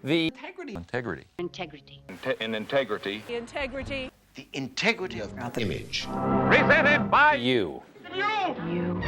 The integrity. Integrity. Integrity. Integrity. The integrity. The integrity of the image. Presented by you. You.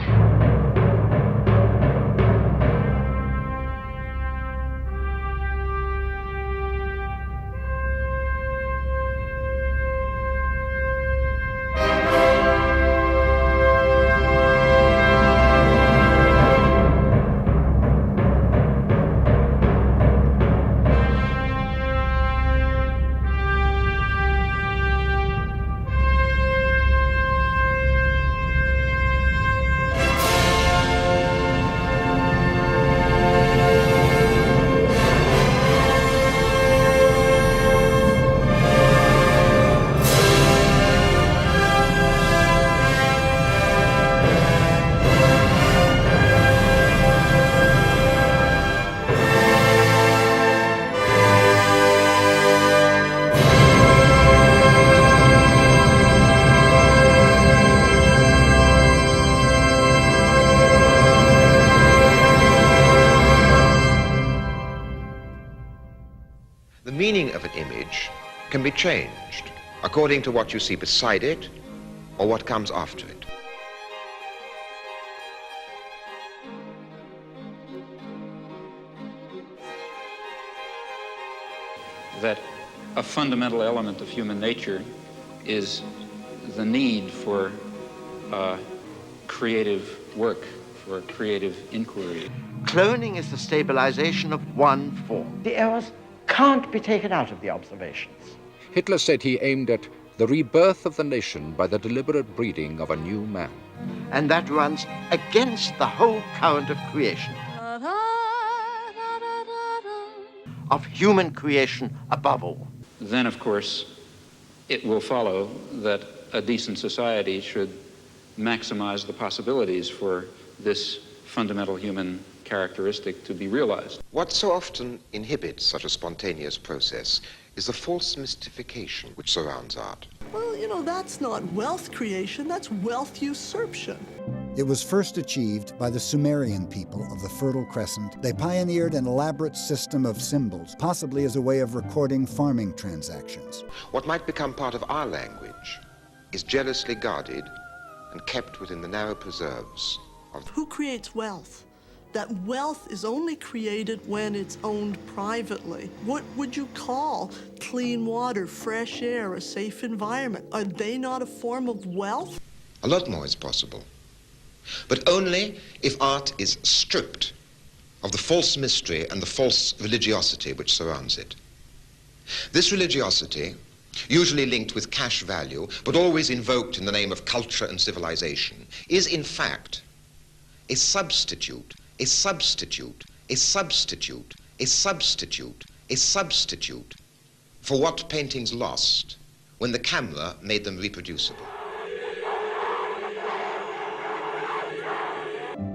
The meaning of an image can be changed according to what you see beside it or what comes after it. That a fundamental element of human nature is the need for creative work, for creative inquiry. Cloning is the stabilization of one form. The errors can't be taken out of the observations. Hitler said he aimed at the rebirth of the nation by the deliberate breeding of a new man. And that runs against the whole current of creation. Of human creation above all. Then, of course, it will follow that a decent society should maximize the possibilities for this fundamental human characteristic to be realized. What so often inhibits such a spontaneous process is the false mystification which surrounds art. Well, you know, that's not wealth creation, that's wealth usurpation. It was first achieved by the Sumerian people of the Fertile Crescent. They pioneered an elaborate system of symbols, possibly as a way of recording farming transactions. What might become part of our language is jealously guarded and kept within the narrow preserves of... Who creates wealth? That wealth is only created when it's owned privately. What would you call clean water, fresh air, a safe environment? Are they not a form of wealth? A lot more is possible, but only if art is stripped of the false mystery and the false religiosity which surrounds it. This religiosity, usually linked with cash value, but always invoked in the name of culture and civilization, is in fact a substitute for what paintings lost when the camera made them reproducible.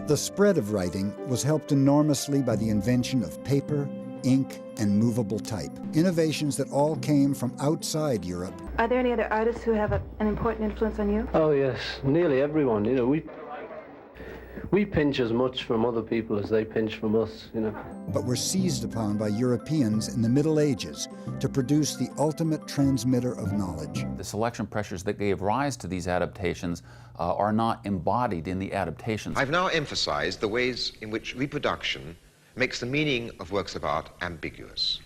The spread of writing was helped enormously by the invention of paper, ink, and movable type, innovations that all came from outside Europe. Are there any other artists who have an important influence on you? Oh yes, nearly everyone. You know, we pinch as much from other people as they pinch from us, you know. But were seized upon by Europeans in the Middle Ages to produce the ultimate transmitter of knowledge. The selection pressures that gave rise to these adaptations are not embodied in the adaptations. I've now emphasized the ways in which reproduction makes the meaning of works of art ambiguous.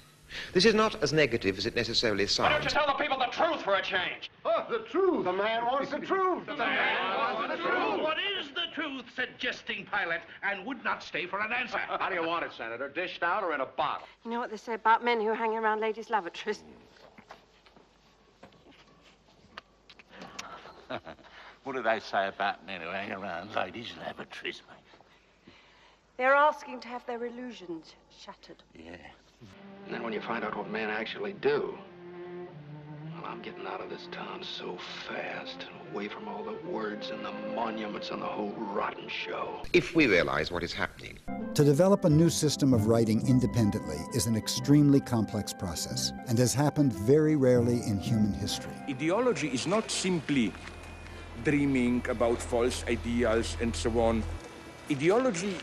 This is not as negative as it necessarily sounds. Why don't you tell the people the truth for a change? Oh, the truth. The man wants the truth. The man wants the truth. What is the truth, said jesting Pilate, and would not stay for an answer. How do you want it, Senator? Dished out or in a bottle? You know what they say about men who hang around ladies' lavatories? What do they say about men who hang around ladies' lavatories, mate? They're asking to have their illusions shattered. Yeah. And then when you find out what men actually do, well, I'm getting out of this town so fast, away from all the words and the monuments and the whole rotten show. If we realize what is happening. To develop a new system of writing independently is an extremely complex process and has happened very rarely in human history. Ideology is not simply dreaming about false ideals and so on. Ideology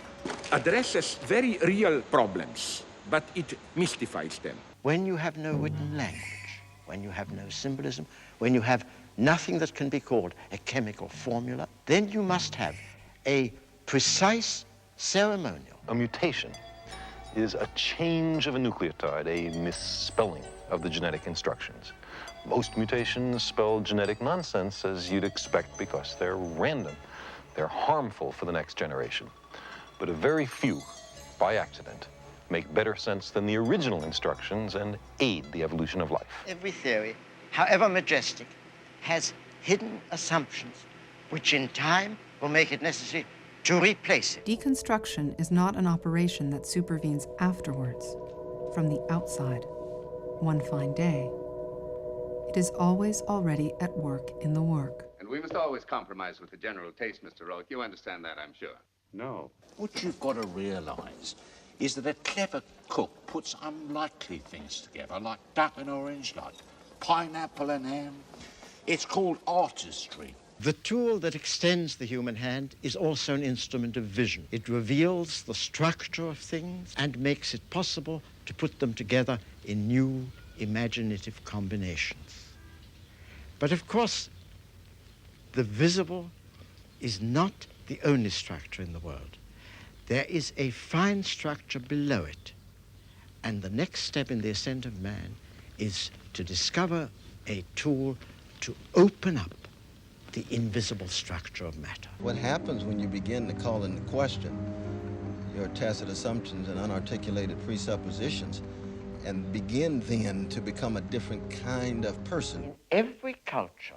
addresses very real problems. but it mystifies them. When you have no written language, when you have no symbolism, when you have nothing that can be called a chemical formula, then you must have a precise ceremonial. A mutation is a change of a nucleotide, a misspelling of the genetic instructions. Most mutations spell genetic nonsense, as you'd expect, because they're random. They're harmful for the next generation. But a very few, by accident, make better sense than the original instructions and aid the evolution of life. Every theory, however majestic, has hidden assumptions which in time will make it necessary to replace it. Deconstruction is not an operation that supervenes afterwards, from the outside, one fine day. It is always already at work in the work. And we must always compromise with the general taste, Mr. Rourke. You understand that, I'm sure. No. What you've got to realize is that a clever cook puts unlikely things together, like duck and orange, like pineapple and ham. It's called artistry. The tool that extends the human hand is also an instrument of vision. It reveals the structure of things and makes it possible to put them together in new, imaginative combinations. But of course, the visible is not the only structure in the world. There is a fine structure below it. And the next step in the ascent of man is to discover a tool to open up the invisible structure of matter. What happens when you begin to call into question your tacit assumptions and unarticulated presuppositions and begin then to become a different kind of person? In every culture,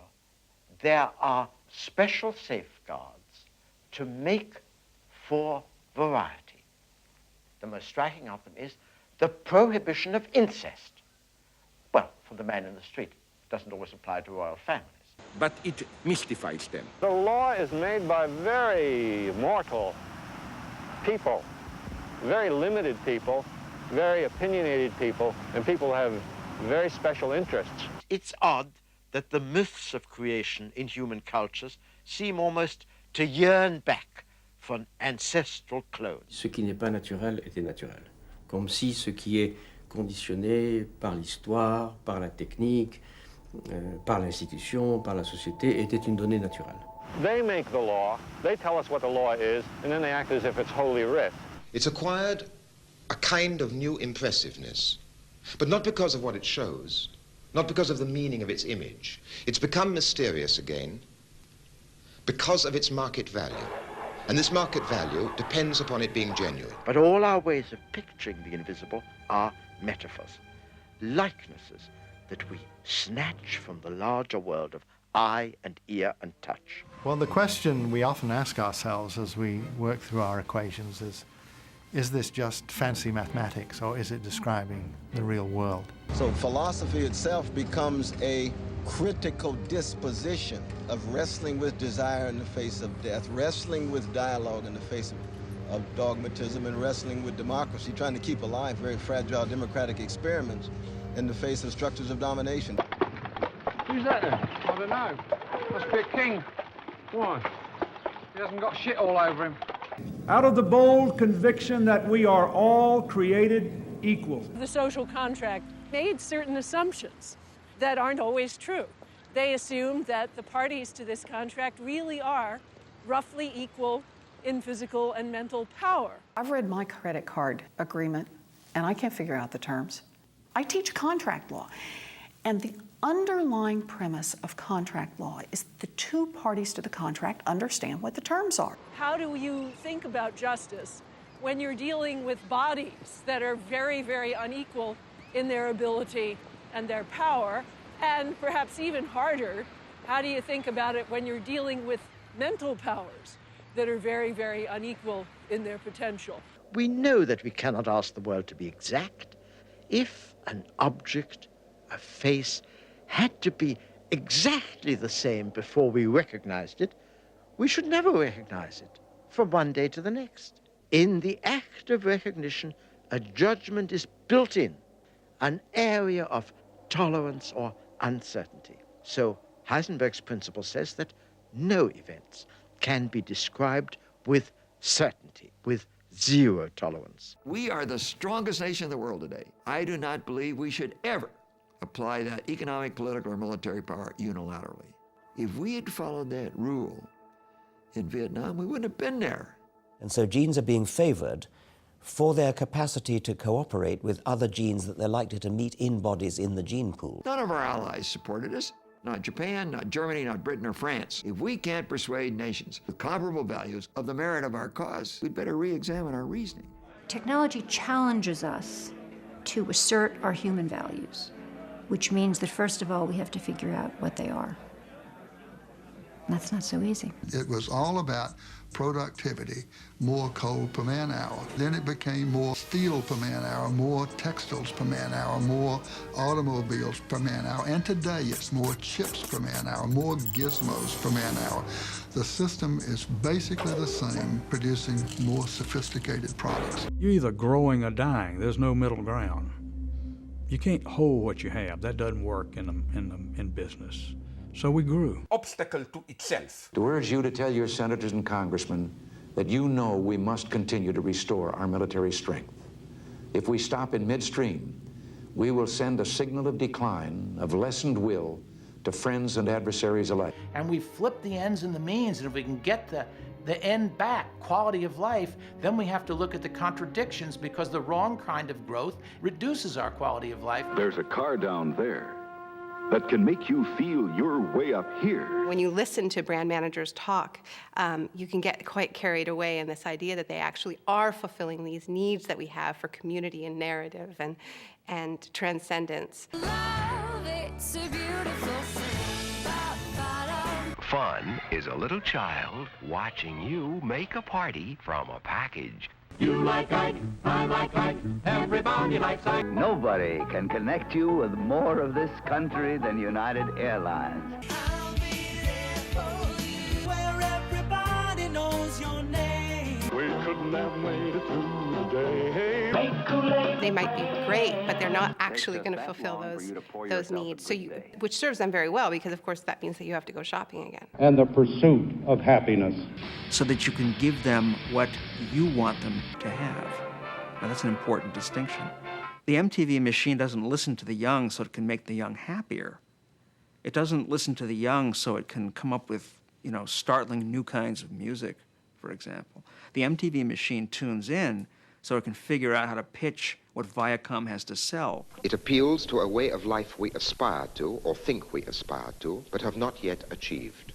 there are special safeguards to make for variety. The most striking of them is the prohibition of incest. Well, for the man in the street, it doesn't always apply to royal families. But it mystifies them. The law is made by very mortal people, very limited people, very opinionated people, and people have very special interests. It's odd that the myths of creation in human cultures seem almost to yearn back for an ancestral clone. Ce qui n'est pas naturel était naturel. Comme si ce qui est conditionné par l'histoire, par la technique, par l'institution, par la société, était une donnée naturelle. They make the law, they tell us what the law is, and then they act as if it's holy writ. It's acquired a kind of new impressiveness, but not because of what it shows, not because of the meaning of its image. It's become mysterious again because of its market value. And this market value depends upon it being genuine. But all our ways of picturing the invisible are metaphors, likenesses that we snatch from the larger world of eye and ear and touch. Well, the question we often ask ourselves as we work through our equations is this just fancy mathematics, or is it describing the real world? So philosophy itself becomes a critical disposition of wrestling with desire in the face of death, wrestling with dialogue in the face of dogmatism, and wrestling with democracy, trying to keep alive very fragile democratic experiments in the face of structures of domination. Who's that then? I don't know. Must be a king. Why? He hasn't got shit all over him. Out of the bold conviction that we are all created equal. The social contract made certain assumptions that aren't always true. They assumed that the parties to this contract really are roughly equal in physical and mental power. I've read my credit card agreement, and I can't figure out the terms. I teach contract law, and the underlying premise of contract law is the two parties to the contract understand what the terms are. How do you think about justice when you're dealing with bodies that are very, very unequal in their ability and their power? And perhaps even harder, how do you think about it when you're dealing with mental powers that are very, very unequal in their potential? We know that we cannot ask the world to be exact. If an object, a face, had to be exactly the same before we recognized it, we should never recognize it from one day to the next. In the act of recognition, a judgment is built in, an area of tolerance or uncertainty. So Heisenberg's principle says that no events can be described with certainty, with zero tolerance. We are the strongest nation in the world today. I do not believe we should ever apply that economic, political, or military power unilaterally. If we had followed that rule in Vietnam, we wouldn't have been there. And so genes are being favored for their capacity to cooperate with other genes that they're likely to meet in bodies in the gene pool. None of our allies supported us. Not Japan, not Germany, not Britain or France. If we can't persuade nations with comparable values of the merit of our cause, we'd better re-examine our reasoning. Technology challenges us to assert our human values, which means that first of all, we have to figure out what they are. And that's not so easy. It was all about productivity, more coal per man hour. Then it became more steel per man hour, more textiles per man hour, more automobiles per man hour. And today it's more chips per man hour, more gizmos per man hour. The system is basically the same, producing more sophisticated products. You're either growing or dying. There's no middle ground. You can't hold what you have. That doesn't work in business. So we grew. Obstacle to itself. To urge you to tell your senators and congressmen that you know we must continue to restore our military strength. If we stop in midstream, we will send a signal of decline, of lessened will, to friends and adversaries alike. And we flip the ends and the means, and if we can get the end back, quality of life, then we have to look at the contradictions, because the wrong kind of growth reduces our quality of life. There's a car down there that can make you feel you're way up here. When you listen to brand managers talk, you can get quite carried away in this idea that they actually are fulfilling these needs that we have for community and narrative and transcendence. Love, it's a beautiful thing. Fun is a little child watching you make a party from a package. You like Ike, I like Ike, everybody likes Ike. Nobody can connect you with more of this country than United Airlines. I'll be there for you, where everybody knows your name. We couldn't have made it through the day. They might be great, but they're not actually going to fulfill those needs. So which serves them very well, because of course that means that you have to go shopping again. And the pursuit of happiness. So that you can give them what you want them to have. Now that's an important distinction. The MTV machine doesn't listen to the young so it can make the young happier. It doesn't listen to the young so it can come up with, startling new kinds of music, for example. The MTV machine tunes in so it can figure out how to pitch what Viacom has to sell. It appeals to a way of life we aspire to, or think we aspire to, but have not yet achieved.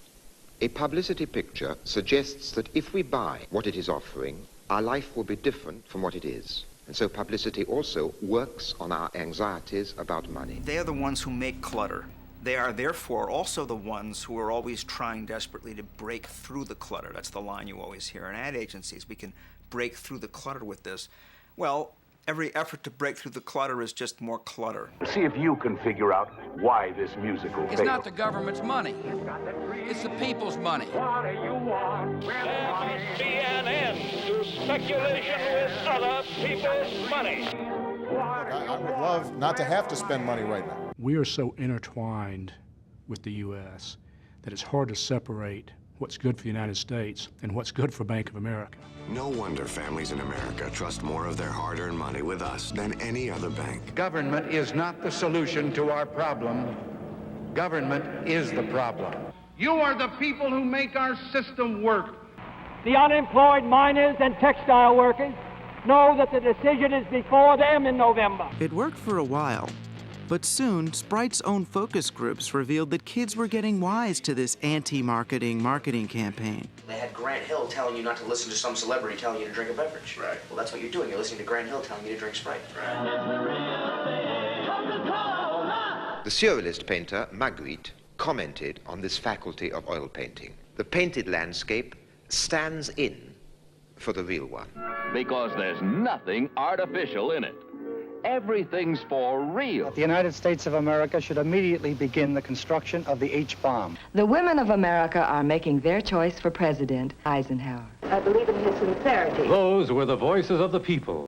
A publicity picture suggests that if we buy what it is offering, our life will be different from what it is. And so publicity also works on our anxieties about money. They are the ones who make clutter. They are therefore also the ones who are always trying desperately to break through the clutter. That's the line you always hear in ad agencies. We can break through the clutter with this. Well, every effort to break through the clutter is just more clutter. See if you can figure out why this musical It's not the government's money. It's the people's money. What do you want? There must be an end to speculation with other people's money. I would love not to have to spend money right now. We are so intertwined with the U.S. that it's hard to separate what's good for the United States and what's good for Bank of America. No wonder families in America trust more of their hard-earned money with us than any other bank. Government is not the solution to our problem. Government is the problem. You are the people who make our system work. The unemployed miners and textile workers know that the decision is before them in November. It worked for a while, but soon Sprite's own focus groups revealed that kids were getting wise to this anti-marketing marketing campaign. They had Grant Hill telling you not to listen to some celebrity telling you to drink a beverage. Right. Well, that's what you're doing. You're listening to Grant Hill telling you to drink Sprite. The surrealist painter Magritte commented on this faculty of oil painting. The painted landscape stands in for the real one. Because there's nothing artificial in it. Everything's for real. The United States of America should immediately begin the construction of the H-bomb. The women of America are making their choice for President Eisenhower. I believe in his sincerity. Those were the voices of the people.